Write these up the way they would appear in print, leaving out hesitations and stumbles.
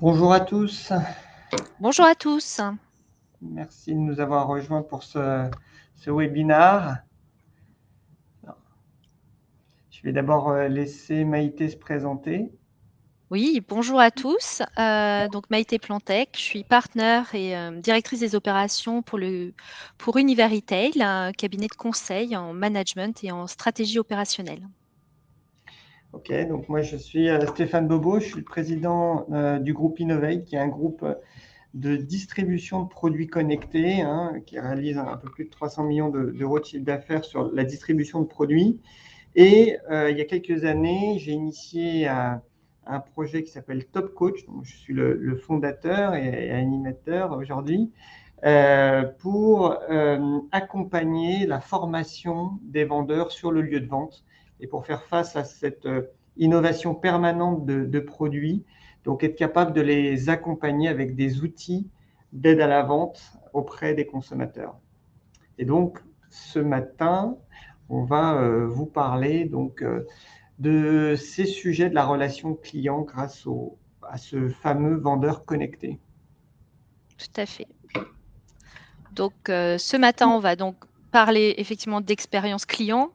Bonjour à tous, Bonjour à tous. merci de nous avoir rejoints pour ce webinaire. Je vais d'abord laisser Maïté se présenter. Oui, bonjour à tous. Donc Maïté Plantec, je suis partenaire et directrice des opérations pour Univers Retail, un cabinet de conseil en management et en stratégie opérationnelle. Ok, donc moi je suis Stéphane Bobo, je suis le président du groupe Innovate, qui est un groupe de distribution de produits connectés, qui réalise un peu plus de 300 millions d'euros de chiffre d'affaires sur la distribution de produits. Et il y a quelques années, j'ai initié un projet qui s'appelle Top Coach, dont je suis le fondateur et animateur aujourd'hui, pour accompagner la formation des vendeurs sur le lieu de vente et pour faire face à cette innovation permanente de produits, donc être capable de les accompagner avec des outils d'aide à la vente auprès des consommateurs. Et donc, ce matin, on va vous parler de ces sujets de la relation client grâce à ce fameux vendeur connecté. Tout à fait. Donc ce matin, on va donc parler effectivement d'expérience client,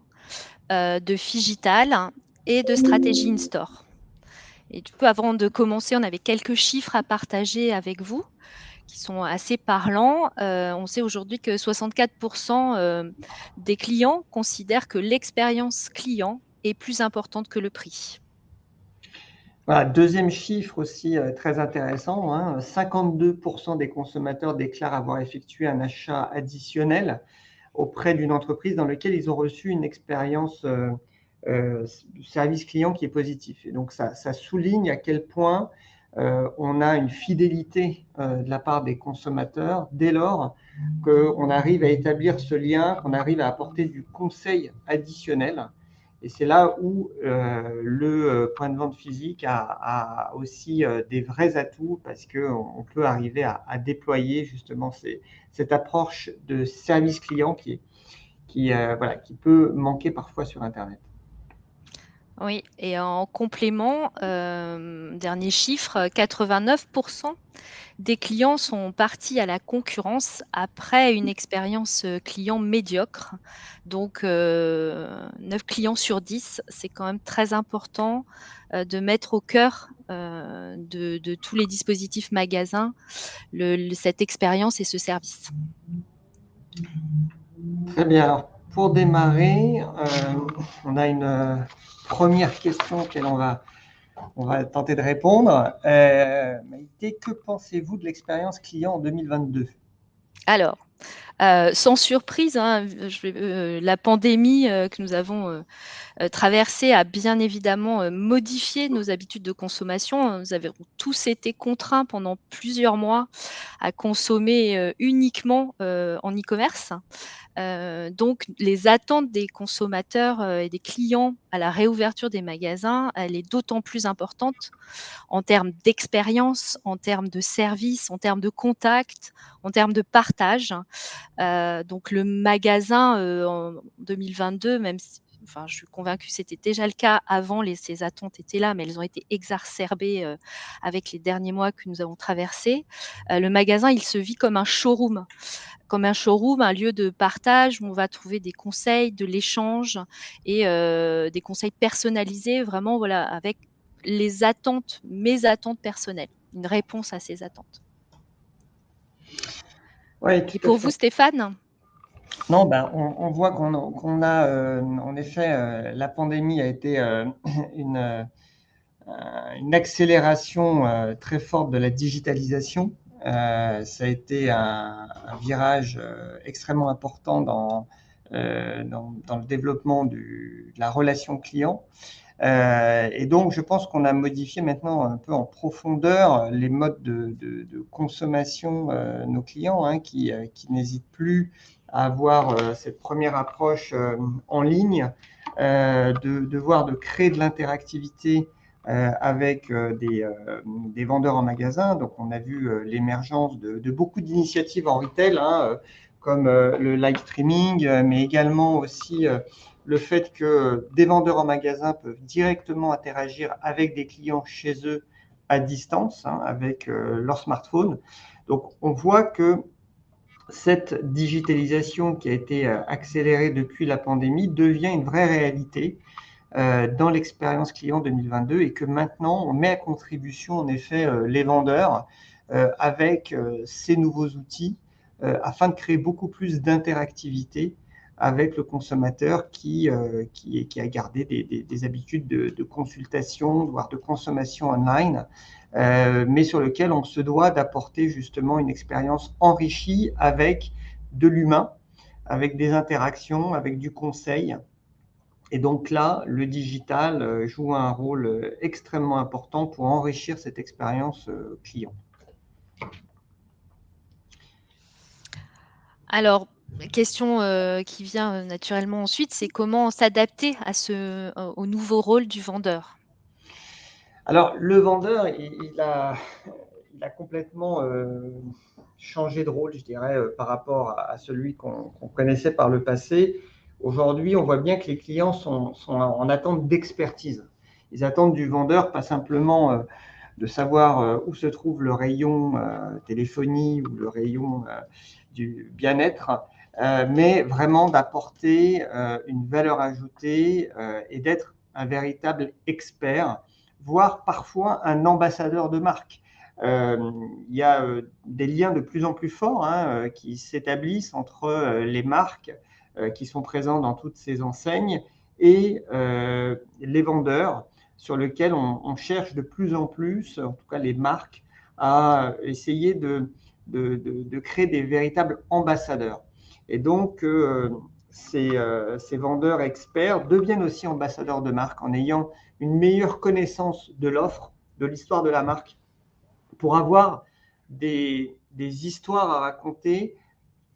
de Figital et de stratégie in-store. Et du coup, avant de commencer, on avait quelques chiffres à partager avec vous, qui sont assez parlants. On sait aujourd'hui que 64% des clients considèrent que l'expérience client est plus importante que le prix. Voilà, deuxième chiffre aussi très intéressant, 52% des consommateurs déclarent avoir effectué un achat additionnel auprès d'une entreprise dans laquelle ils ont reçu une expérience du service client qui est positif. Et donc, ça souligne à quel point on a une fidélité de la part des consommateurs dès lors qu'on arrive à établir ce lien, qu'on arrive à apporter du conseil additionnel. Et c'est là où le point de vente physique a aussi des vrais atouts parce qu'on peut arriver à déployer justement cette approche de service client qui peut manquer parfois sur Internet. Oui, et en complément, dernier chiffre, 89% des clients sont partis à la concurrence après une expérience client médiocre. Donc, 9 clients sur 10, c'est quand même très important de mettre au cœur de tous les dispositifs magasins cette expérience et ce service. Très bien. Alors, pour démarrer, on a une première question auquel on va tenter de répondre. Maïté, que pensez-vous de l'expérience client en 2022? Alors, sans surprise, hein, la pandémie que nous avons traversée a bien évidemment modifié nos habitudes de consommation. Nous avons tous été contraints pendant plusieurs mois à consommer uniquement en e-commerce. Donc les attentes des consommateurs et des clients à la réouverture des magasins, elle est d'autant plus importante en termes d'expérience, en termes de service, en termes de contact, en termes de partage. Donc le magasin en 2022, même si, enfin, je suis convaincue que c'était déjà le cas avant, ces attentes étaient là, mais elles ont été exacerbées avec les derniers mois que nous avons traversés. Le magasin, il se vit comme un showroom, un lieu de partage où on va trouver des conseils, de l'échange et des conseils personnalisés, vraiment, voilà, avec les attentes, mes attentes personnelles, une réponse à ces attentes. Oui, Et tout à pour fait. vous, Stéphane? Non, ben, on voit qu'on a, en effet, la pandémie a été une, euh, une accélération très forte de la digitalisation. Ça a été un virage extrêmement important dans le développement de la relation client. Et donc, je pense qu'on a modifié maintenant un peu en profondeur les modes de consommation de nos clients, qui n'hésitent plus à avoir cette première approche en ligne, de créer de l'interactivité avec des vendeurs en magasin. Donc, on a vu l'émergence de beaucoup d'initiatives en retail, comme le live streaming, mais également aussi le fait que des vendeurs en magasin peuvent directement interagir avec des clients chez eux à distance avec leur smartphone. Donc, on voit que cette digitalisation qui a été accélérée depuis la pandémie devient une vraie réalité dans l'expérience client 2022 et que maintenant, on met à contribution en effet les vendeurs avec ces nouveaux outils afin de créer beaucoup plus d'interactivité avec le consommateur qui a gardé des habitudes de consultation, voire de consommation online, mais sur lequel on se doit d'apporter justement une expérience enrichie avec de l'humain, avec des interactions, avec du conseil. Et donc là, le digital joue un rôle extrêmement important pour enrichir cette expérience client. Alors, la question qui vient naturellement ensuite, c'est comment s'adapter au nouveau rôle du vendeur? Alors, le vendeur, il a complètement changé de rôle, je dirais, par rapport à celui qu'on connaissait par le passé. Aujourd'hui, on voit bien que les clients sont en attente d'expertise. Ils attendent du vendeur pas simplement de savoir où se trouve le rayon téléphonie ou le rayon du bien-être, mais vraiment d'apporter une valeur ajoutée et d'être un véritable expert, voire parfois un ambassadeur de marque. Il y a des liens de plus en plus forts qui s'établissent entre les marques qui sont présentes dans toutes ces enseignes et les vendeurs, sur lesquels on cherche de plus en plus, en tout cas les marques, à essayer de créer des véritables ambassadeurs. Et donc, ces vendeurs experts deviennent aussi ambassadeurs de marque en ayant une meilleure connaissance de l'offre, de l'histoire de la marque, pour avoir des histoires à raconter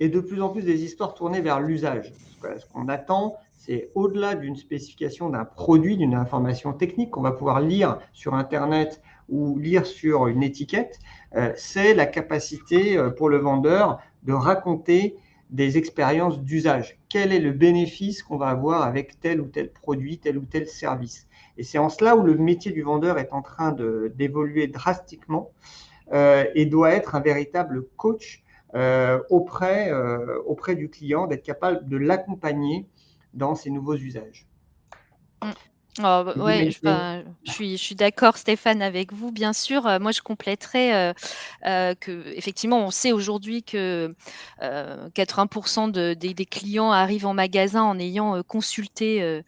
et de plus en plus des histoires tournées vers l'usage. Ce qu'on attend, c'est au-delà d'une spécification d'un produit, d'une information technique qu'on va pouvoir lire sur Internet ou lire sur une étiquette, c'est la capacité pour le vendeur de raconter des expériences d'usage. Quel est le bénéfice qu'on va avoir avec tel ou tel produit, tel ou tel service? Et c'est en cela où le métier du vendeur est en train d'évoluer drastiquement et doit être un véritable coach auprès du client, d'être capable de l'accompagner dans ses nouveaux usages. Mmh. Oh, bah, ouais, Mais je suis d'accord Stéphane avec vous bien sûr, moi je compléterais, qu'effectivement on sait aujourd'hui que, 80 des clients arrivent en magasin en ayant, consulté,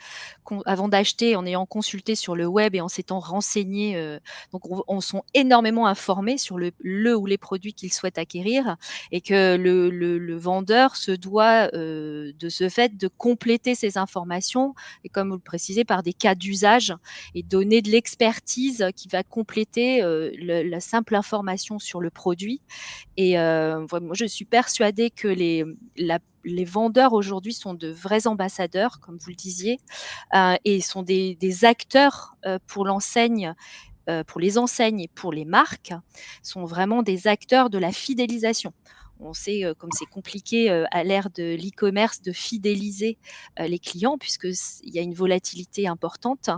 avant d'acheter, en ayant consulté sur le web et en s'étant renseignés, donc on sont énormément informés sur le ou les produits qu'ils souhaitent acquérir et que le vendeur se doit, de ce fait de compléter ces informations et comme vous le précisez, par des cas d'usage et donner de l'expertise qui va compléter, la simple information sur le produit et moi je suis persuadée que les vendeurs aujourd'hui sont de vrais ambassadeurs, comme vous le disiez, et sont des acteurs, pour les enseignes et pour les marques, sont vraiment des acteurs de la fidélisation. On sait, comme c'est compliqué, à l'ère de l'e-commerce de fidéliser, les clients puisque il y a une volatilité importante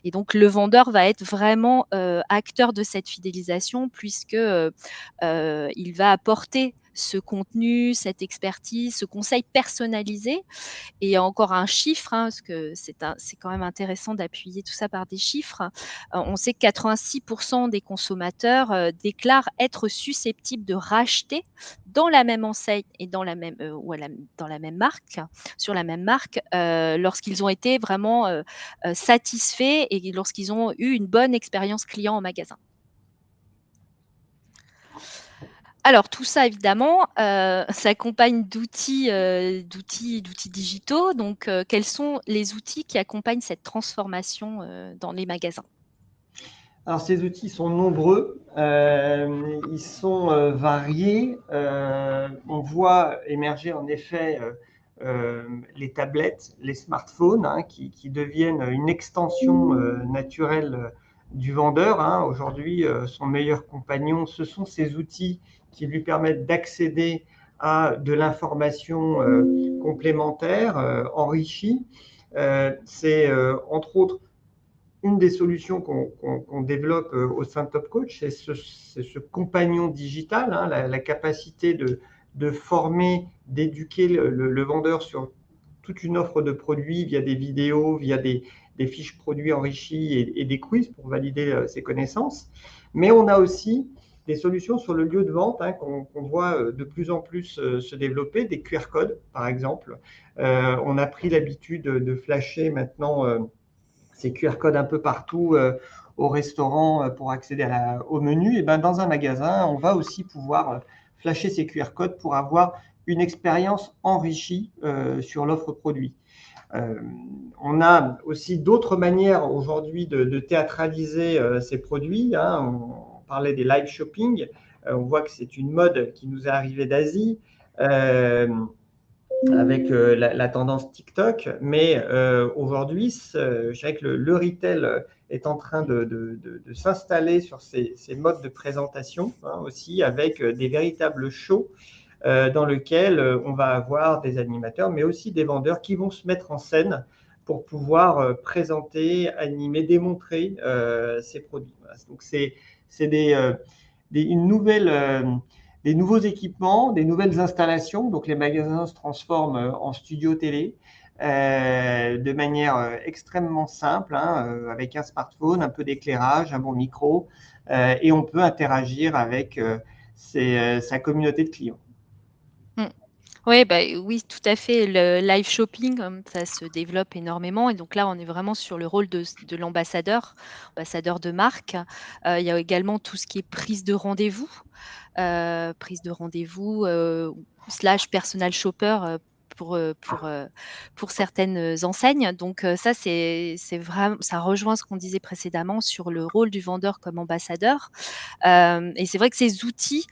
et donc le vendeur va être vraiment, acteur de cette fidélisation puisque, il va apporter ce contenu, cette expertise, ce conseil personnalisé et encore un chiffre, parce que c'est quand même intéressant d'appuyer tout ça par des chiffres. On sait que 86 des consommateurs, déclarent être susceptibles de racheter dans la même enseigne et dans la même, ou à la dans la même marque, sur la même marque, lorsqu'ils ont été vraiment, satisfaits et lorsqu'ils ont eu une bonne expérience client en magasin. Alors tout ça évidemment, s'accompagne d'outils digitaux donc quels sont les outils qui accompagnent cette transformation, dans les magasins? alors, ces outils sont nombreux, ils sont variés. On voit émerger en effet les tablettes, les smartphones qui deviennent une extension naturelle du vendeur. Aujourd'hui, son meilleur compagnon, ce sont ces outils qui lui permettent d'accéder à de l'information complémentaire, enrichie. C'est entre autres une des solutions qu'on développe au sein de Top Coach, c'est ce compagnon digital, hein, la capacité de former, d'éduquer le vendeur sur toute une offre de produits via des vidéos, via des fiches produits enrichies et des quiz pour valider ses connaissances. Mais on a aussi des solutions sur le lieu de vente, hein, qu'on voit de plus en plus se développer, des QR codes par exemple. On a pris l'habitude de flasher maintenant ces QR codes un peu partout au restaurant pour accéder au menu. Et ben, dans un magasin, on va aussi pouvoir flasher ces QR codes pour avoir une expérience enrichie sur l'offre produit. On a aussi d'autres manières aujourd'hui de théâtraliser ces produits, hein. On parlait des live shopping. On voit que c'est une mode qui nous est arrivée d'Asie. Avec la tendance TikTok, mais aujourd'hui, je dirais que le retail est en train de s'installer sur ces modes de présentation, hein, aussi, avec des véritables shows dans lesquels on va avoir des animateurs, mais aussi des vendeurs qui vont se mettre en scène pour pouvoir présenter, animer, démontrer ces produits. Voilà. Donc, c'est une nouvelle des nouveaux équipements, des nouvelles installations. Donc, les magasins se transforment en studio télé de manière extrêmement simple, hein, avec un smartphone, un peu d'éclairage, un bon micro, et on peut interagir avec sa communauté de clients. Ouais, bah, oui, tout à fait. Le live shopping, ça se développe énormément et donc là, on est vraiment sur le rôle de l'ambassadeur, ambassadeur de marque. Il y a également tout ce qui est prise de rendez-vous, slash personal shopper, pour certaines enseignes. Donc ça, c'est vraiment ça rejoint ce qu'on disait précédemment sur le rôle du vendeur comme ambassadeur. Et c'est vrai que ces outils,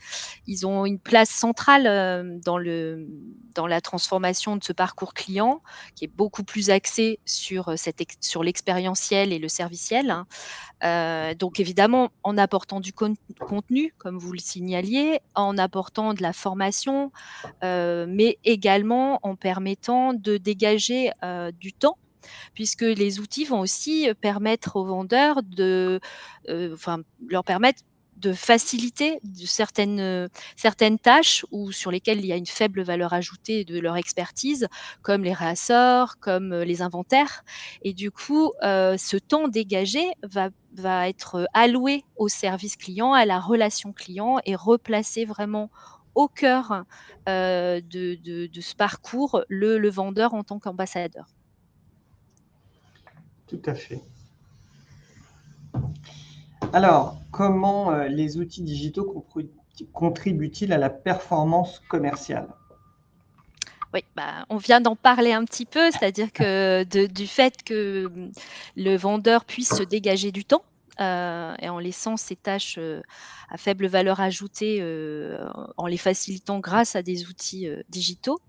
ils ont une place centrale, dans la transformation de ce parcours client qui est beaucoup plus axé sur l'expérientiel et le serviciel, hein. Donc évidemment, en apportant du contenu, comme vous le signaliez, en apportant de la formation, mais également en permettant de dégager, du temps, puisque les outils vont aussi permettre aux vendeurs enfin, leur permettre de faciliter certaines tâches ou sur lesquelles il y a une faible valeur ajoutée de leur expertise, comme les réassorts, comme, les inventaires et du coup, ce temps dégagé va être alloué au service client, à la relation client et replacer vraiment au cœur, de ce parcours le vendeur en tant qu'ambassadeur. Tout à fait. Alors, comment les outils digitaux contribuent-ils à la performance commerciale? Oui, bah, on vient d'en parler un petit peu, c'est-à-dire que du fait que, le vendeur puisse se dégager du temps, et en laissant ces tâches, à faible valeur ajoutée, en les facilitant grâce à des outils, digitaux,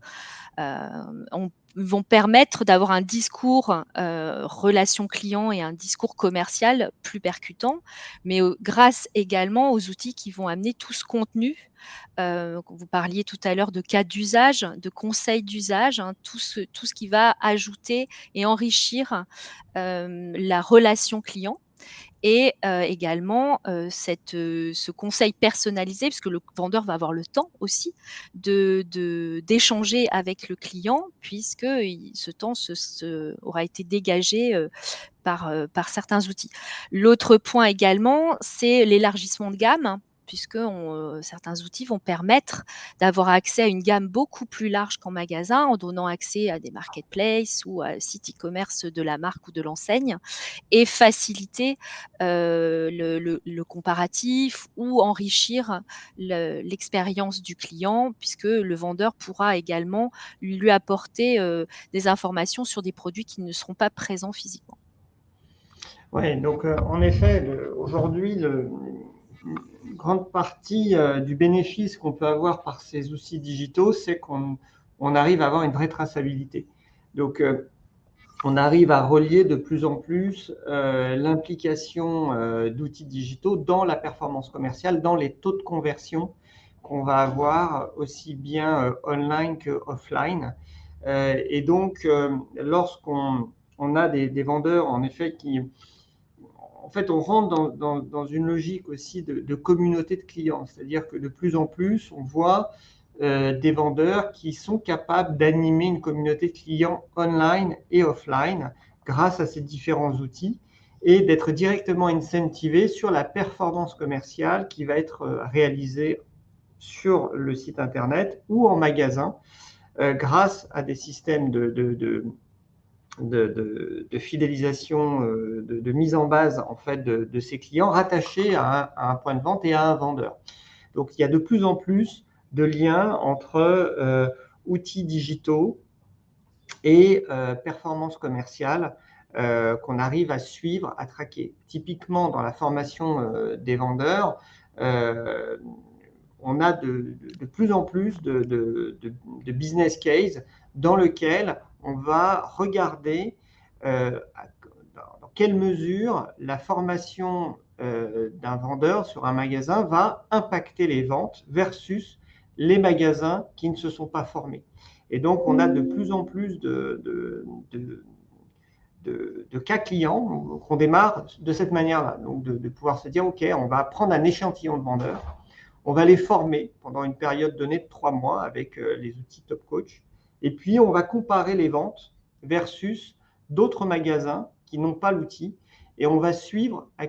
on vont permettre d'avoir un discours, relation client et un discours commercial plus percutant, mais, grâce également aux outils qui vont amener tout ce contenu, vous parliez tout à l'heure de cas d'usage, de conseils d'usage, hein, tout ce qui va ajouter et enrichir, la relation client et également, ce conseil personnalisé, puisque le vendeur va avoir le temps aussi d'échanger avec le client puisque ce temps aura été dégagé, par certains outils. L'autre point également, c'est l'élargissement de gamme, puisque certains outils vont permettre d'avoir accès à une gamme beaucoup plus large qu'en magasin, en donnant accès à des marketplaces ou à site e-commerce de la marque ou de l'enseigne et faciliter, le comparatif ou enrichir l'expérience du client puisque le vendeur pourra également lui apporter, des informations sur des produits qui ne seront pas présents physiquement. Oui, donc en effet, aujourd'hui, une grande partie du bénéfice qu'on peut avoir par ces outils digitaux, c'est qu'on arrive à avoir une vraie traçabilité. Donc, on arrive à relier de plus en plus l'implication d'outils digitaux dans la performance commerciale, dans les taux de conversion qu'on va avoir aussi bien online que offline. Et donc, lorsqu'on a des vendeurs, en effet, en fait, on rentre dans une logique aussi de communauté de clients. C'est-à-dire que de plus en plus, on voit des vendeurs qui sont capables d'animer une communauté de clients online et offline grâce à ces différents outils et d'être directement incentivés sur la performance commerciale qui va être réalisée sur le site internet ou en magasin grâce à des systèmes de fidélisation, de mise en base en fait de ces clients rattachés à un point de vente et à un vendeur. Donc il y a de plus en plus de liens entre outils digitaux et performance commerciale qu'on arrive à suivre, à traquer. Typiquement, dans la formation des vendeurs, on a de plus en plus de business case dans lequel on va regarder dans quelle mesure la formation d'un vendeur sur un magasin va impacter les ventes versus les magasins qui ne se sont pas formés. Et donc, on a de plus en plus de cas clients qu'on démarre de cette manière-là. Donc, de pouvoir se dire, OK, on va prendre un échantillon de vendeurs, on va les former pendant une période donnée de 3 mois avec les outils Top Coach. Et puis, on va comparer les ventes versus d'autres magasins qui n'ont pas l'outil. Et on va suivre à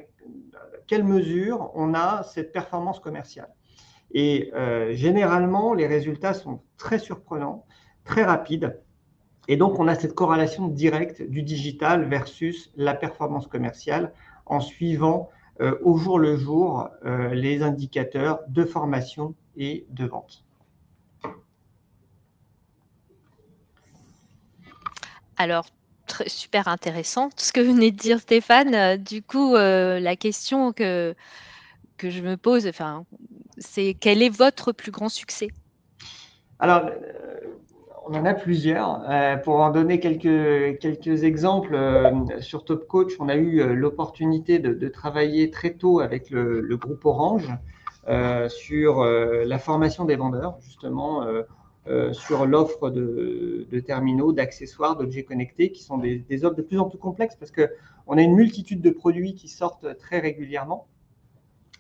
quelle mesure on a cette performance commerciale. Et généralement, les résultats sont très surprenants, très rapides. Et donc, on a cette corrélation directe du digital versus la performance commerciale en suivant au jour le jour les indicateurs de formation et de vente. Alors, super intéressant tout ce que venait de dire Stéphane. Du coup, la question que je me pose, c'est quel est votre plus grand succès? Alors, on en a plusieurs. Pour en donner quelques exemples, sur Top Coach, on a eu l'opportunité de travailler très tôt avec le groupe Orange sur la formation des vendeurs, justement, sur l'offre de terminaux, d'accessoires, d'objets connectés, qui sont des offres de plus en plus complexes parce qu'on a une multitude de produits qui sortent très régulièrement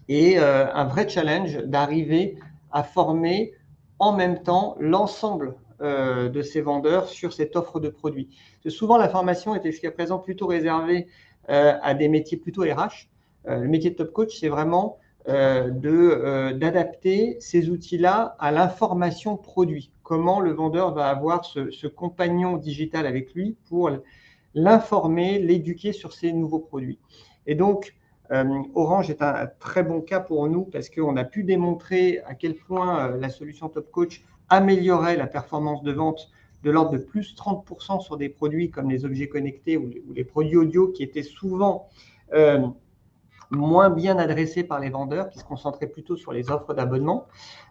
et un vrai challenge d'arriver à former en même temps l'ensemble de ces vendeurs sur cette offre de produits. Parce que souvent, la formation était jusqu'à présent plutôt réservée à des métiers plutôt RH. Le métier de Top Coach, c'est vraiment d'adapter ces outils-là à l'information produit. Comment le vendeur va avoir ce compagnon digital avec lui pour l'informer, l'éduquer sur ces nouveaux produits. Et donc, Orange est un très bon cas pour nous parce qu'on a pu démontrer à quel point la solution Top Coach améliorait la performance de vente de l'ordre de plus 30% sur des produits comme les objets connectés ou les produits audio qui étaient souvent moins bien adressés par les vendeurs qui se concentraient plutôt sur les offres d'abonnement.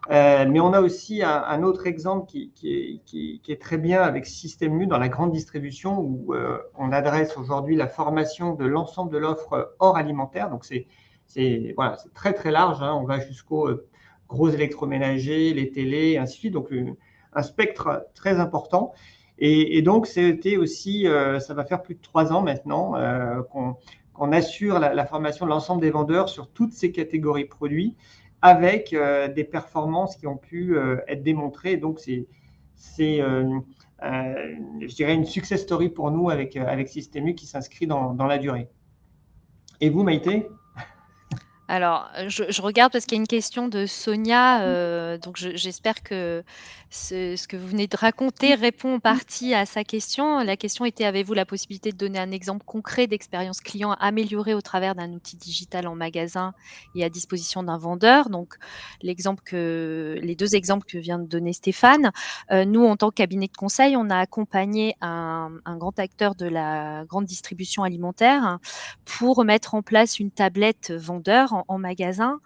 Mais on a aussi un autre exemple qui est très bien avec Système U dans la grande distribution où on adresse aujourd'hui la formation de l'ensemble de l'offre hors alimentaire. Donc, c'est très, très large. On va jusqu'aux gros électroménagers, les télés, et ainsi de suite. Donc, un spectre très important. Et donc, c'était aussi, ça va faire plus de 3 ans maintenant qu'on assure la formation de l'ensemble des vendeurs sur toutes ces catégories produits avec des performances qui ont pu être démontrées. Donc, c'est je dirais, une success story pour nous avec Système U qui s'inscrit dans la durée. Et vous, Maïté? Alors, je regarde parce qu'il y a une question de Sonia, donc j'espère que ce que vous venez de raconter répond en partie à sa question. La question était: «Avez-vous la possibilité de donner un exemple concret d'expérience client améliorée au travers d'un outil digital en magasin et à disposition d'un vendeur?» Donc les 2 exemples que vient de donner Stéphane. Nous, en tant que cabinet de conseil, on a accompagné un grand acteur de la grande distribution alimentaire pour mettre en place une tablette vendeur en magasin,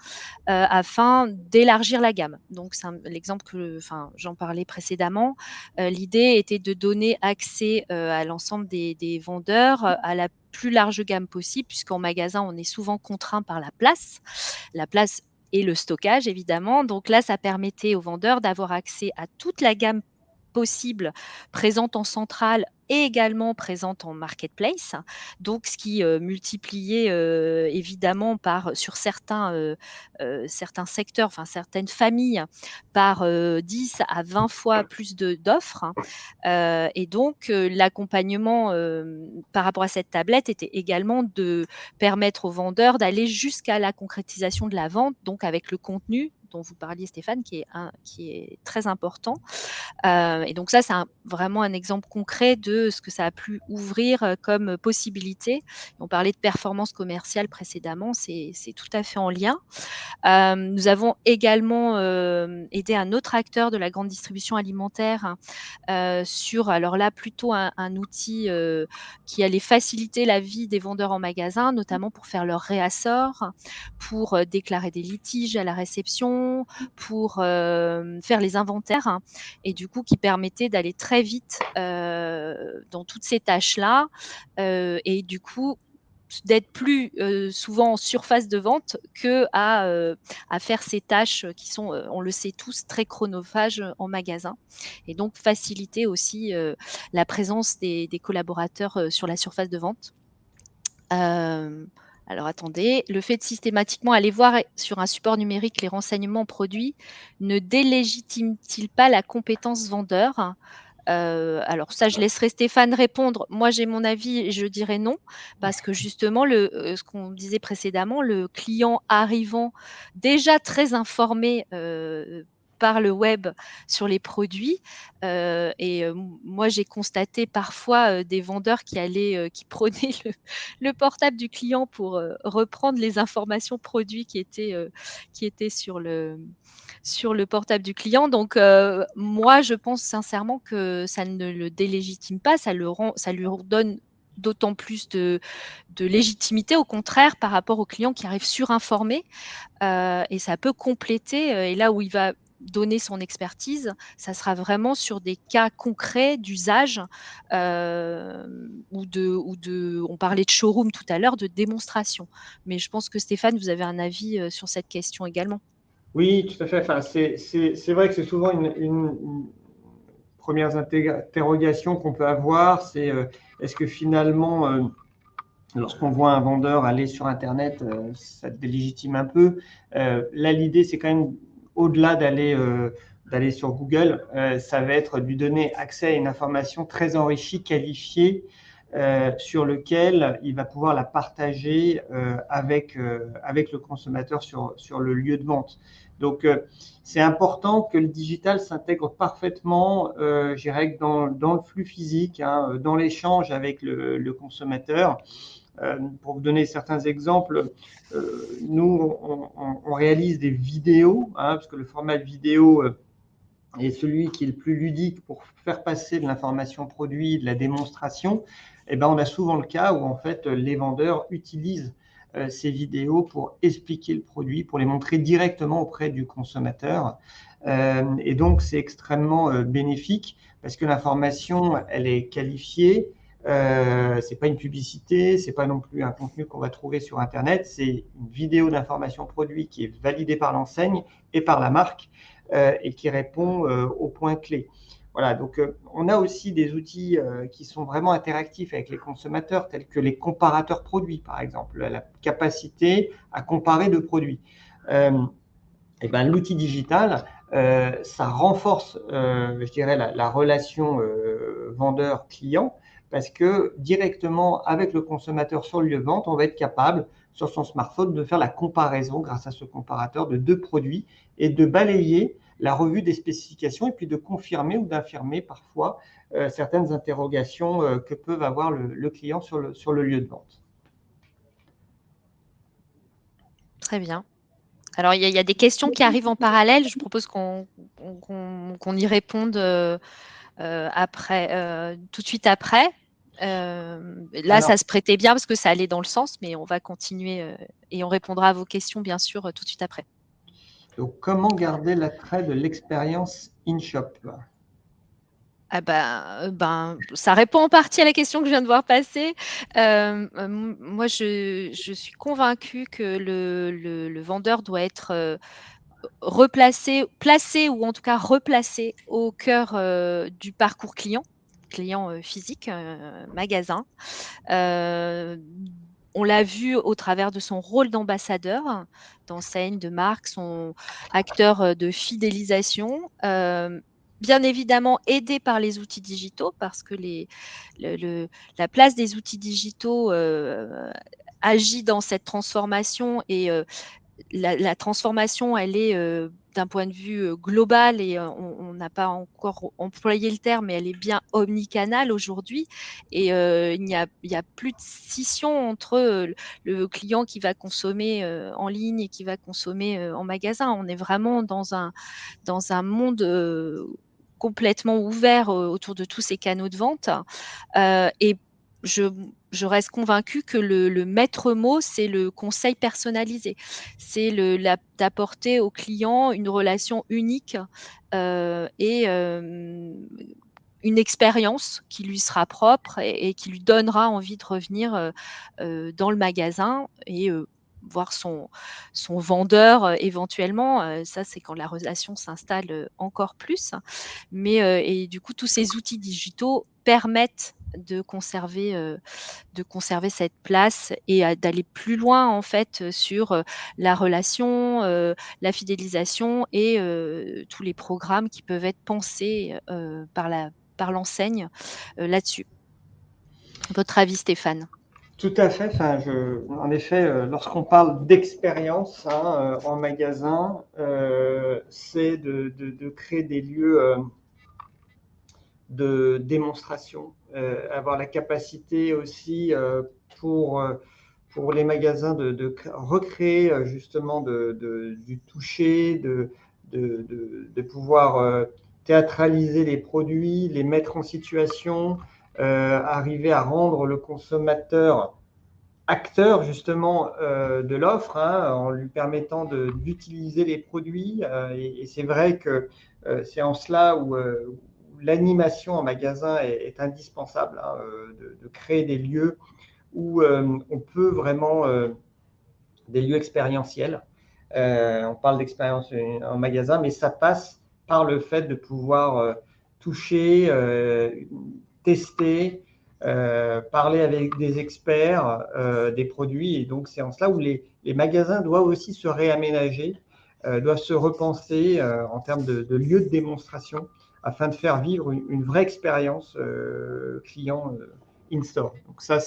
afin d'élargir la gamme. Donc c'est l'exemple j'en parlais précédemment. L'idée était de donner accès, à l'ensemble des vendeurs, à la plus large gamme possible, puisqu'en magasin, on est souvent contraint par la place et le stockage évidemment. Donc là, ça permettait aux vendeurs d'avoir accès à toute la gamme possible, présente en centrale et également présente en marketplace. Donc, ce qui multipliait évidemment sur certains secteurs, enfin certaines familles, par 10 à 20 fois plus d'offres. Et donc, l'accompagnement par rapport à cette tablette était également de permettre aux vendeurs d'aller jusqu'à la concrétisation de la vente, donc avec le contenu dont vous parliez, Stéphane, qui est très important. Et donc ça, c'est vraiment un exemple concret de ce que ça a pu ouvrir comme possibilité. On parlait de performance commerciale précédemment, c'est tout à fait en lien. Nous avons également aidé un autre acteur de la grande distribution alimentaire sur, alors là, plutôt un outil qui allait faciliter la vie des vendeurs en magasin, notamment pour faire leur réassort, pour déclarer des litiges à la réception, pour faire les inventaires, et du coup qui permettait d'aller très vite dans toutes ces tâches-là, et du coup d'être plus souvent en surface de vente à faire ces tâches qui sont, on le sait tous, très chronophages en magasin, et donc faciliter aussi la présence des collaborateurs sur la surface de vente. Alors attendez, le fait de systématiquement aller voir sur un support numérique les renseignements produits ne délégitime-t-il pas la compétence vendeur? Alors ça, je laisserai Stéphane répondre. Moi, j'ai mon avis et je dirais non, parce que justement, ce qu'on disait précédemment, le client arrivant déjà très informé par le web sur les produits, et moi, j'ai constaté parfois des vendeurs qui prenaient le portable du client pour reprendre les informations produits qui étaient sur le portable du client. Donc, moi, je pense sincèrement que ça ne le délégitime pas, ça lui donne d'autant plus de légitimité, au contraire, par rapport au client qui arrive surinformé, et ça peut compléter, et là où il va donner son expertise, ça sera vraiment sur des cas concrets d'usage, on parlait de showroom tout à l'heure, de démonstration. Mais je pense que Stéphane, vous avez un avis sur cette question également. Oui, tout à fait. Enfin, c'est vrai que c'est souvent une première interrogation qu'on peut avoir, c'est est-ce que finalement, lorsqu'on voit un vendeur aller sur Internet, ça te délégitime un peu. Là, l'idée, c'est quand même, au-delà d'aller sur Google, ça va être de lui donner accès à une information très enrichie, qualifiée, sur lequel il va pouvoir la partager avec le consommateur sur le lieu de vente. Donc, c'est important que le digital s'intègre parfaitement, je dirais, dans le flux physique, hein, dans l'échange avec le consommateur. Pour vous donner certains exemples, nous, on réalise des vidéos, hein, parce que le format vidéo est celui qui est le plus ludique pour faire passer de l'information produit, de la démonstration. Et ben, on a souvent le cas où en fait, les vendeurs utilisent ces vidéos pour expliquer le produit, pour les montrer directement auprès du consommateur. Et donc, c'est extrêmement bénéfique parce que l'information, elle est qualifiée. C'est pas une publicité, c'est pas non plus un contenu qu'on va trouver sur Internet, c'est une vidéo d'information produit qui est validée par l'enseigne et par la marque et qui répond aux points clés. Voilà, donc on a aussi des outils qui sont vraiment interactifs avec les consommateurs, tels que les comparateurs produits, par exemple, la capacité à comparer deux produits. Et ben, l'outil digital, ça renforce, je dirais, la relation vendeur-client, parce que directement avec le consommateur sur le lieu de vente, on va être capable, sur son smartphone, de faire la comparaison grâce à ce comparateur de deux produits et de balayer la revue des spécifications et puis de confirmer ou d'infirmer parfois certaines interrogations que peuvent avoir le client sur le lieu de vente. Très bien. Alors, il y a des questions qui arrivent en parallèle. Je propose qu'on y réponde tout de suite après. Là, ça se prêtait bien parce que ça allait dans le sens, mais on va continuer et on répondra à vos questions, bien sûr, tout de suite après. Donc, comment garder l'attrait de l'expérience in-shop? Ah ça répond en partie à la question que je viens de voir passer. Moi, je suis convaincue que le vendeur doit être placés ou en tout cas replacés au cœur du parcours client physique, magasin. On l'a vu au travers de son rôle d'ambassadeur d'enseigne, de marque, son acteur de fidélisation. Bien évidemment aidé par les outils digitaux parce que la place des outils digitaux agit dans cette transformation et la transformation, elle est d'un point de vue global et on n'a pas encore employé le terme, mais elle est bien omnicanale aujourd'hui. Et il y a plus de scission entre le client qui va consommer en ligne et qui va consommer en magasin. On est vraiment dans un monde complètement ouvert autour de tous ces canaux de vente. Et je reste convaincue que le maître mot, c'est le conseil personnalisé. C'est d'apporter au client une relation unique et une expérience qui lui sera propre et qui lui donnera envie de revenir dans le magasin et voir son vendeur éventuellement. Ça, c'est quand la relation s'installe encore plus. Mais et du coup, tous ces outils digitaux permettent de conserver cette place et d'aller plus loin en fait sur la relation, la fidélisation et tous les programmes qui peuvent être pensés par l'enseigne là-dessus. Votre avis, Stéphane? Tout à fait. Enfin, en effet, lorsqu'on parle d'expérience en magasin, c'est de créer des lieux de démonstration, avoir la capacité aussi pour les magasins de recréer justement du toucher, de pouvoir théâtraliser les produits, les mettre en situation, arriver à rendre le consommateur acteur justement de l'offre en lui permettant d'utiliser les produits. Et c'est vrai que c'est en cela où l'animation en magasin est indispensable, de créer des lieux où on peut vraiment, des lieux expérientiels. On parle d'expérience en magasin, mais ça passe par le fait de pouvoir toucher, tester, parler avec des experts des produits. Et donc, c'est en cela où les magasins doivent aussi se réaménager, doivent se repenser en termes de lieux de démonstration afin de faire vivre une vraie expérience client in-store. Donc ça,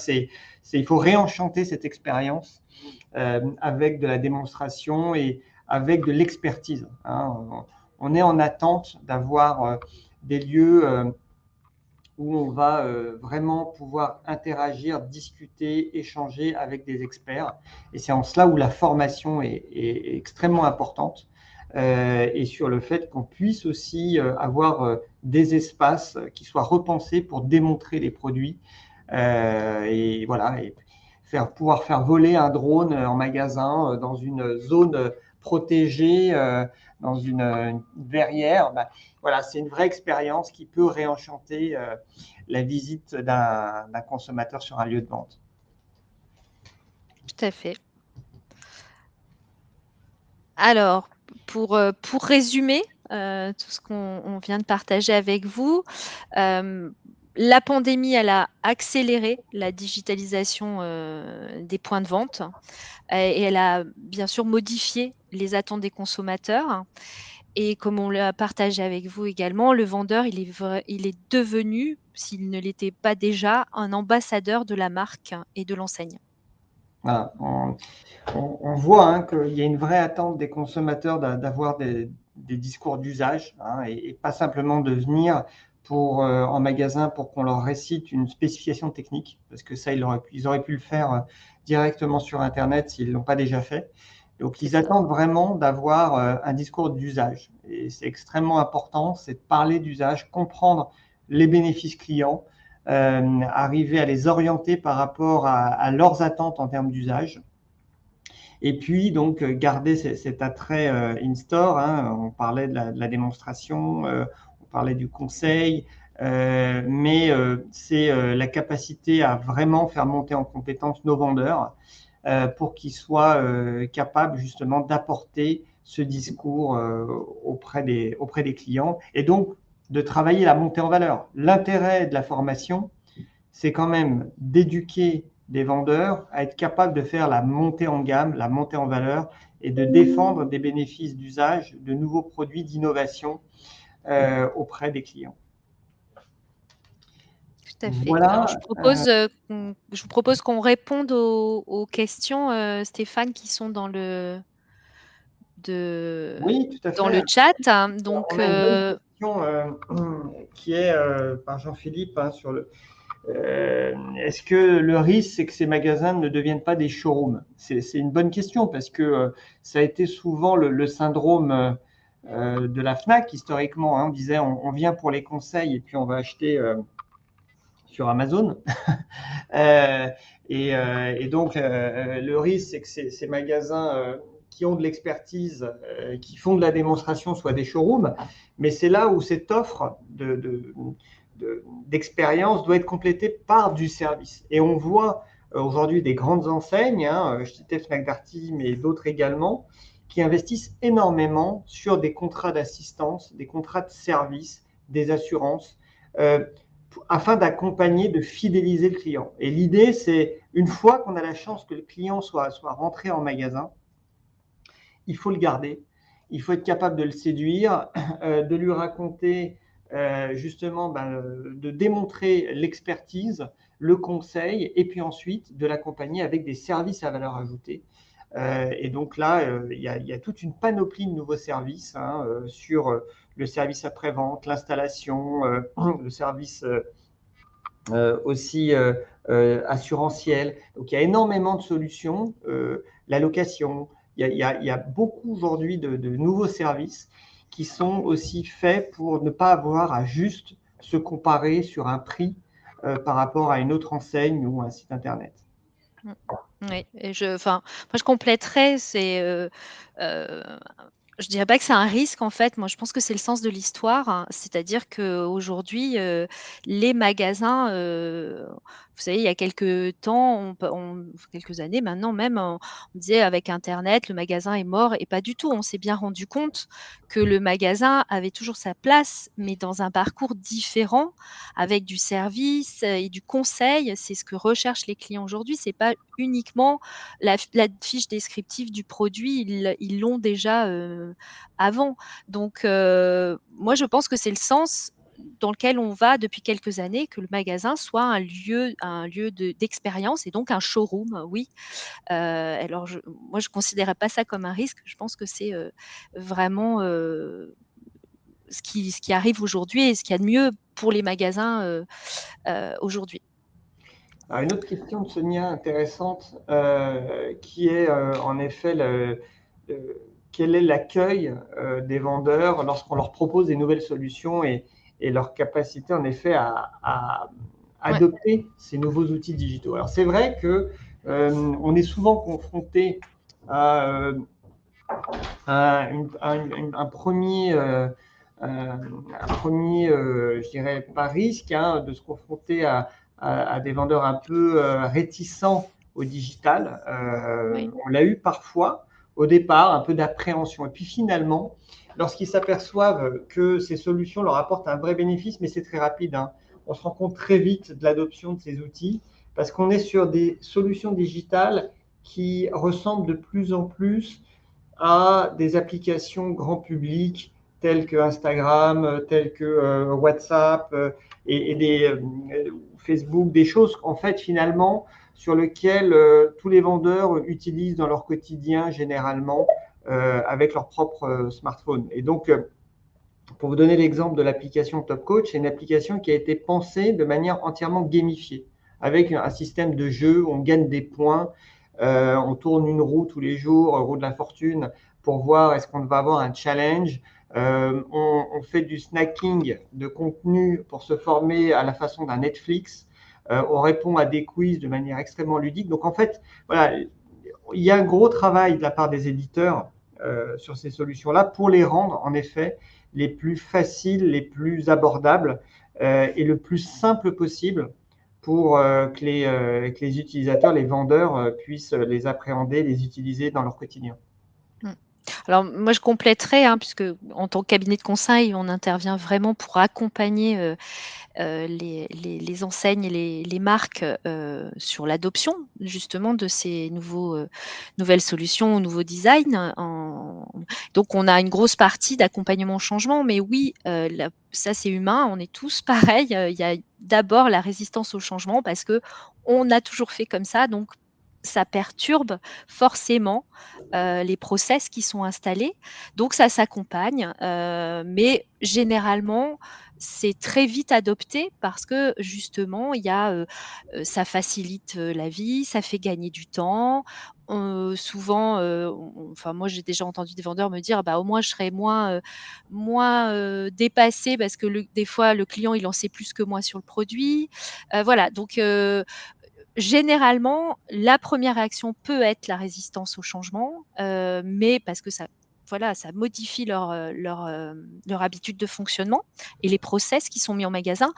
il faut réenchanter cette expérience avec de la démonstration et avec de l'expertise. On est en attente d'avoir des lieux où on va vraiment pouvoir interagir, discuter, échanger avec des experts. Et c'est en cela où la formation est extrêmement importante et sur le fait qu'on puisse aussi avoir des espaces qui soient repensés pour démontrer les produits. Et voilà, et pouvoir faire voler un drone en magasin dans une zone protégée, dans une verrière. Voilà, c'est une vraie expérience qui peut réenchanter la visite d'un consommateur sur un lieu de vente. Tout à fait. Alors, pour résumer tout ce qu'on vient de partager avec vous, la pandémie, elle a accéléré la digitalisation des points de vente et elle a bien sûr modifié les attentes des consommateurs. Et comme on l'a partagé avec vous également, le vendeur, il est devenu, s'il ne l'était pas déjà, un ambassadeur de la marque et de l'enseigne. Voilà. On voit qu'il y a une vraie attente des consommateurs d'avoir des discours d'usage et pas simplement de venir en magasin pour qu'on leur récite une spécification technique, parce que ça, ils auraient pu le faire directement sur Internet s'ils ne l'ont pas déjà fait. Donc, ils attendent vraiment d'avoir un discours d'usage. Et c'est extrêmement important, c'est de parler d'usage, comprendre les bénéfices clients, arriver à les orienter par rapport à leurs attentes en termes d'usage. Et puis, donc, garder cet attrait in-store. On parlait de la démonstration, on parlait du conseil, mais c'est la capacité à vraiment faire monter en compétence nos vendeurs pour qu'ils soient capables justement d'apporter ce discours auprès des clients et donc de travailler la montée en valeur. L'intérêt de la formation, c'est quand même d'éduquer des vendeurs à être capables de faire la montée en gamme, la montée en valeur et de défendre des bénéfices d'usage, de nouveaux produits, d'innovation auprès des clients. Tout à fait. Voilà. Alors, je vous propose qu'on réponde aux questions, Stéphane, qui sont dans le Oui, tout à dans fait. le chat. Donc, on a une bonne question qui est par Jean-Philippe sur le. Est-ce que le risque, c'est que ces magasins ne deviennent pas des showrooms? C'est une bonne question parce que ça a été souvent le syndrome de la Fnac historiquement. On disait on vient pour les conseils et puis on va acheter sur Amazon. Et donc, le risque, c'est que ces magasins qui ont de l'expertise, qui font de la démonstration, soient des showrooms. Mais c'est là où cette offre d'expérience doit être complétée par du service. Et on voit aujourd'hui des grandes enseignes, je citais Fnac Darty, mais d'autres également, qui investissent énormément sur des contrats d'assistance, des contrats de service, des assurances, afin d'accompagner, de fidéliser le client. Et l'idée, c'est une fois qu'on a la chance que le client soit rentré en magasin, il faut le garder, il faut être capable de le séduire, de lui raconter justement, de démontrer l'expertise, le conseil, et puis ensuite de l'accompagner avec des services à valeur ajoutée. Et donc là, il y a toute une panoplie de nouveaux services sur le service après-vente, l'installation, le service aussi assurantiel. Donc il y a énormément de solutions, la location. Il y a beaucoup aujourd'hui de nouveaux services qui sont aussi faits pour ne pas avoir à juste se comparer sur un prix par rapport à une autre enseigne ou un site internet. Oui, et moi je compléterais, je dirais pas que c'est un risque en fait, moi je pense que c'est le sens de l'histoire, hein. C'est-à-dire qu'aujourd'hui, les magasins, vous savez, il y a quelques temps, quelques années maintenant même, on disait avec internet, le magasin est mort et pas du tout. On s'est bien rendu compte que le magasin avait toujours sa place, mais dans un parcours différent, avec du service, et du conseil. C'est ce que recherchent les clients aujourd'hui. C'est pas uniquement la fiche descriptive du produit, ils l'ont déjà, avant. Donc, moi je pense que c'est le sens dans lequel on va depuis quelques années, que le magasin soit un lieu d'expérience et donc un showroom, oui. Alors moi je considérais pas ça comme un risque. Je pense que c'est, vraiment, ce qui arrive aujourd'hui et ce qu'il y a de mieux pour les magasins, aujourd'hui. Alors, une autre question de Sonia intéressante qui est en effet quel est l'accueil des vendeurs lorsqu'on leur propose des nouvelles solutions et leur capacité en effet à adopter ces nouveaux outils digitaux. Alors c'est vrai que on est souvent confronté à un premier, je dirais, pas risque de se confronter à des vendeurs un peu réticents au digital. Oui. On l'a eu parfois au départ, un peu d'appréhension. Et puis finalement, lorsqu'ils s'aperçoivent que ces solutions leur apportent un vrai bénéfice, mais c'est très rapide, on se rend compte très vite de l'adoption de ces outils parce qu'on est sur des solutions digitales qui ressemblent de plus en plus à des applications grand public telles que Instagram, telles que WhatsApp et Facebook, des choses en fait finalement sur lesquelles tous les vendeurs utilisent dans leur quotidien généralement avec leur propre smartphone. Et donc, pour vous donner l'exemple de l'application Top Coach, c'est une application qui a été pensée de manière entièrement gamifiée, avec un système de jeu où on gagne des points, on tourne une roue tous les jours, roue de la fortune, pour voir est-ce qu'on va avoir un challenge. On fait du snacking de contenu pour se former à la façon d'un Netflix. On répond à des quiz de manière extrêmement ludique. Donc en fait, voilà, il y a un gros travail de la part des éditeurs sur ces solutions-là pour les rendre en effet les plus faciles, les plus abordables et le plus simple possible pour que les utilisateurs, les vendeurs puissent les appréhender, les utiliser dans leur quotidien. Alors moi je compléterais, hein, puisque en tant que cabinet de conseil, on intervient vraiment pour accompagner, les enseignes et les marques, sur l'adoption justement de ces nouvelles solutions, nouveaux designs donc on a une grosse partie d'accompagnement au changement, mais oui, la ça c'est humain, on est tous pareils, il y a d'abord la résistance au changement parce que on a toujours fait comme ça, donc ça perturbe forcément, les process qui sont installés, donc ça s'accompagne, mais généralement, c'est très vite adopté parce que justement, il y a, ça facilite, la vie, ça fait gagner du temps. Souvent, enfin moi j'ai déjà entendu des vendeurs me dire: «Bah, au moins je serai moins dépassée parce que des fois le client il en sait plus que moi sur le produit». Voilà donc généralement, la première réaction peut être la résistance au changement, mais parce que ça voilà, ça modifie leur habitude de fonctionnement et les process qui sont mis en magasin.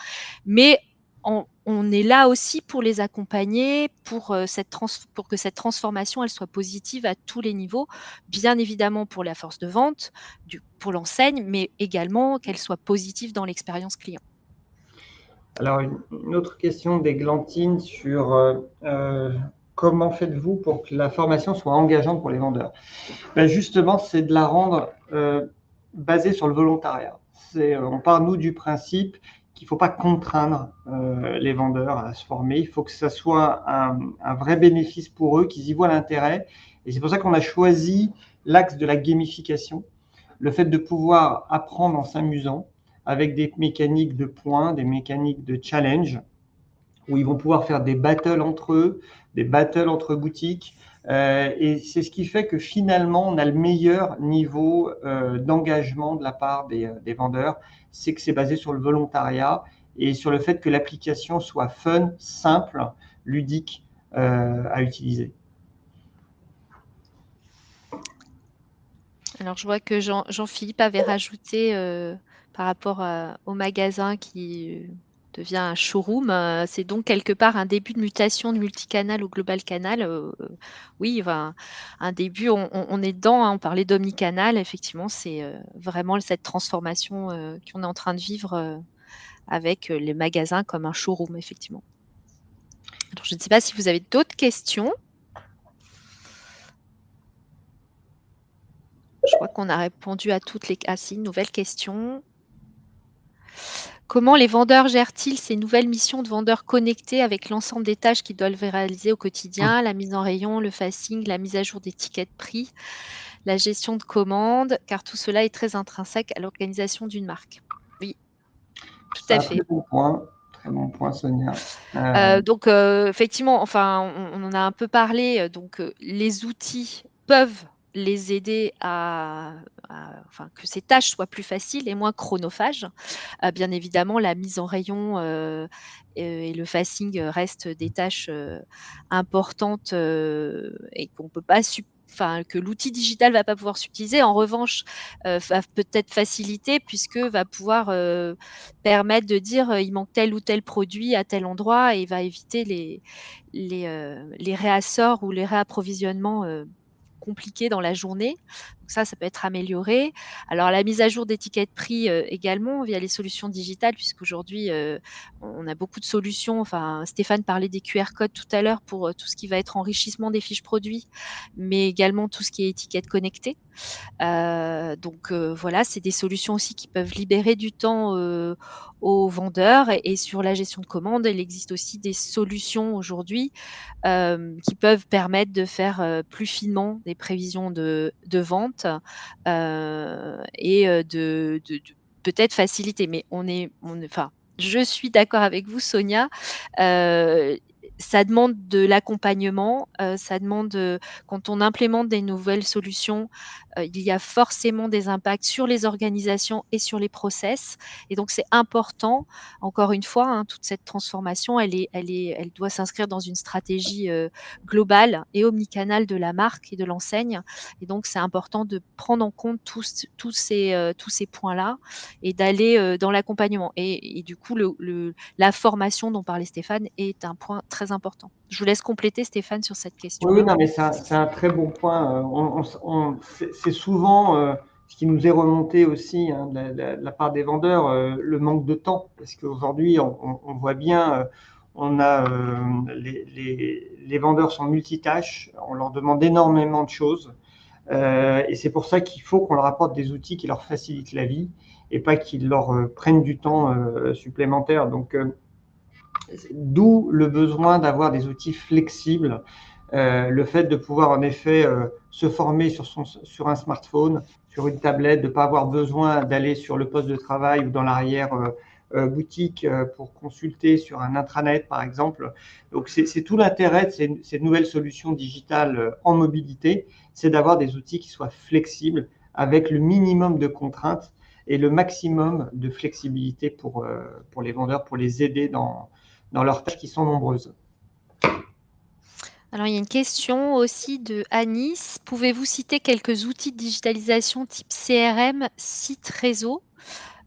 Mais on est là aussi pour les accompagner, pour que cette transformation, elle soit positive à tous les niveaux. Bien évidemment pour la force de vente, pour l'enseigne, mais également qu'elle soit positive dans l'expérience client. Alors, une autre question d'Églantine sur comment faites-vous pour que la formation soit engageante pour les vendeurs? Ben justement, c'est de la rendre basée sur le volontariat. On part, nous, du principe qu'il ne faut pas contraindre les vendeurs à se former. Il faut que ça soit un vrai bénéfice pour eux, qu'ils y voient l'intérêt. Et c'est pour ça qu'on a choisi l'axe de la gamification, le fait de pouvoir apprendre en s'amusant avec des mécaniques de points, des mécaniques de challenge, où ils vont pouvoir faire des battles entre eux, des battles entre boutiques. Et c'est ce qui fait que finalement, on a le meilleur niveau d'engagement de la part des vendeurs. C'est que c'est basé sur le volontariat et sur le fait que l'application soit fun, simple, ludique à utiliser. Alors je vois que Jean-Philippe avait rajouté, par rapport au magasin qui devient un showroom, c'est donc quelque part un début de mutation de multicanal au global canal, oui, enfin, un début, on est dedans, hein, on parlait d'omnicanal, effectivement, c'est, vraiment cette transformation, qu'on est en train de vivre, avec, les magasins comme un showroom, effectivement. Alors je ne sais pas si vous avez d'autres questions? Je crois qu'on a répondu à toutes les ah si, une nouvelle question. Comment les vendeurs gèrent-ils ces nouvelles missions de vendeurs connectés avec l'ensemble des tâches qu'ils doivent réaliser au quotidien, la mise en rayon, le facing, la mise à jour des tickets de prix, la gestion de commandes, car tout cela est très intrinsèque à l'organisation d'une marque? Oui, tout C'est à un fait. très bon point, Sonia. Donc effectivement, enfin, on en a un peu parlé, donc les outils peuvent les aider enfin, que ces tâches soient plus faciles et moins chronophages. Bien évidemment, la mise en rayon, et le facing, restent des tâches, importantes, et qu'on peut pas enfin, que l'outil digital va pas pouvoir subtiliser. En revanche, va peut-être faciliter puisque va pouvoir, permettre de dire, «Il manque tel ou tel produit à tel endroit» et va éviter les réassorts ou les réapprovisionnements, compliqués dans la journée. Donc ça peut être amélioré. Alors la mise à jour des tickets de prix, également via les solutions digitales puisqu'aujourd'hui, on a beaucoup de solutions. Enfin, Stéphane parlait des QR codes tout à l'heure pour, tout ce qui va être enrichissement des fiches produits, mais également tout ce qui est étiquettes connectées. Donc voilà, c'est des solutions aussi qui peuvent libérer du temps, aux vendeurs et sur la gestion de commandes, il existe aussi des solutions aujourd'hui, qui peuvent permettre de faire, plus finement des prévisions de vente, et de peut-être faciliter. Mais enfin, je suis d'accord avec vous Sonia, heu, ça demande de l'accompagnement, ça demande, quand on implémente des nouvelles solutions, il y a forcément des impacts sur les organisations et sur les process et donc c'est important, encore une fois, hein, toute cette transformation, elle doit s'inscrire dans une stratégie, globale et omnicanale de la marque et de l'enseigne et donc c'est important de prendre en compte tous ces points-là et d'aller, dans l'accompagnement et du coup la formation dont parlait Stéphane est un point très très important. Je vous laisse compléter, Stéphane, sur cette question. Oui, non, mais c'est un très bon point. C'est souvent ce qui nous est remonté aussi, hein, de la part des vendeurs, le manque de temps. Parce qu'aujourd'hui, on voit bien, les vendeurs sont multitâches, on leur demande énormément de choses. Et c'est pour ça qu'il faut qu'on leur apporte des outils qui leur facilitent la vie et pas qu'ils leur prennent du temps supplémentaire. Donc, d'où le besoin d'avoir des outils flexibles, le fait de pouvoir en effet se former sur un smartphone, sur une tablette, de ne pas avoir besoin d'aller sur le poste de travail ou dans l'arrière boutique pour consulter sur un intranet par exemple. Donc c'est tout l'intérêt de ces nouvelles solutions digitales en mobilité, c'est d'avoir des outils qui soient flexibles avec le minimum de contraintes et le maximum de flexibilité pour les vendeurs, pour les aider dans leurs tâches qui sont nombreuses. Alors, il y a une question aussi de Anis. Pouvez-vous citer quelques outils de digitalisation type CRM, site réseau?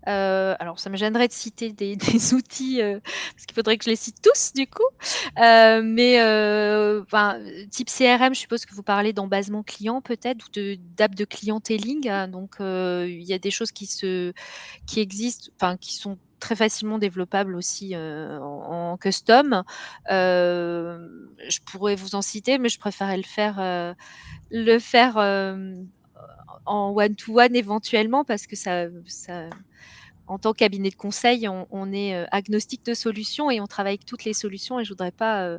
Alors, ça me gênerait de citer des outils, parce qu'il faudrait que je les cite tous du coup. Type CRM, je suppose que vous parlez d'embasement client peut-être ou d'app de clienteling. Donc, il y a des choses qui existent, qui sont très facilement développables aussi en custom. Je pourrais vous en citer, mais je préférais le faire en one-to-one éventuellement parce que en tant que cabinet de conseil, on est agnostique de solutions et on travaille avec toutes les solutions et je voudrais pas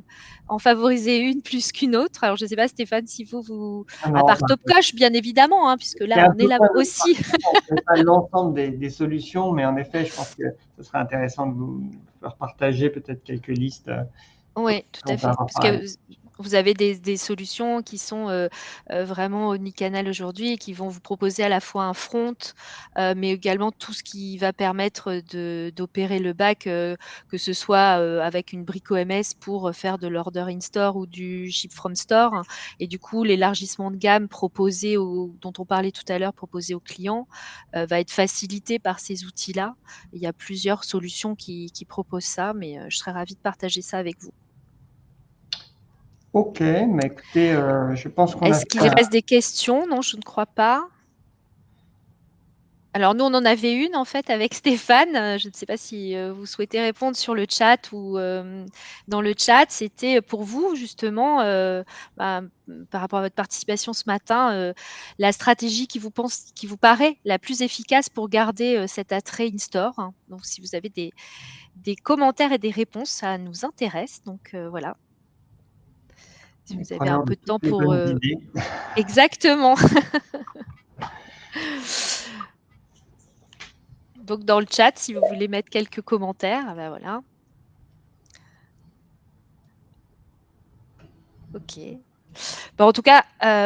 en favoriser une plus qu'une autre. Alors, je ne sais pas, Stéphane, si à Alors, part Topcoach, bien évidemment, hein, puisque c'est là, un on est peu là ça, aussi. on fait pas l'ensemble des solutions, mais en effet, je pense que ce serait intéressant de vous faire partager peut-être quelques listes Oui, tout à qu'on peut fait. avoir Parce par ailleurs. que vous avez des solutions qui sont vraiment omnicanal aujourd'hui et qui vont vous proposer à la fois un front, mais également tout ce qui va permettre d'opérer le back, que ce soit avec une brique OMS pour faire de l'order in store ou du ship from store. Et du coup, l'élargissement de gamme dont on parlait tout à l'heure, proposé aux clients, va être facilité par ces outils-là. Il y a plusieurs solutions qui proposent ça, mais je serais ravie de partager ça avec vous. Ok, mais écoutez, je pense qu'on a Est-ce fait qu'il reste des questions? Non, je ne crois pas. Alors nous, on en avait une en fait avec Stéphane. Je ne sais pas si vous souhaitez répondre sur le chat ou dans le chat. C'était pour vous justement, par rapport à votre participation ce matin, la stratégie qui vous paraît la plus efficace pour garder cet attrait in-store, hein. Donc si vous avez des commentaires et des réponses, ça nous intéresse. Donc voilà, si vous avez un preneur de peu de toutes temps les pour... bonnes idées. Exactement. Donc dans le chat, si vous voulez mettre quelques commentaires, ben voilà. Ok. Bon, en tout cas,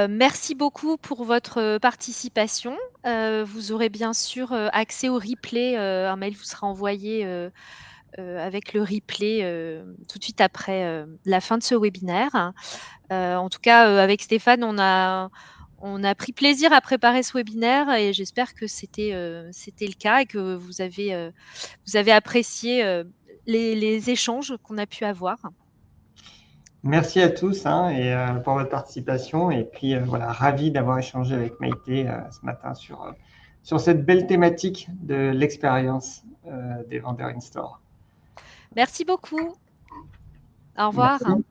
merci beaucoup pour votre participation. Vous aurez bien sûr accès au replay. Un mail vous sera envoyé avec le replay tout de suite après la fin de ce webinaire. En tout cas, avec Stéphane, on a pris plaisir à préparer ce webinaire et j'espère que c'était le cas et que vous avez apprécié les échanges qu'on a pu avoir. Merci à tous, hein, et pour votre participation. Et puis voilà, ravi d'avoir échangé avec Maïté ce matin sur cette belle thématique de l'expérience des vendeurs in-store. Merci beaucoup. Au revoir. Merci.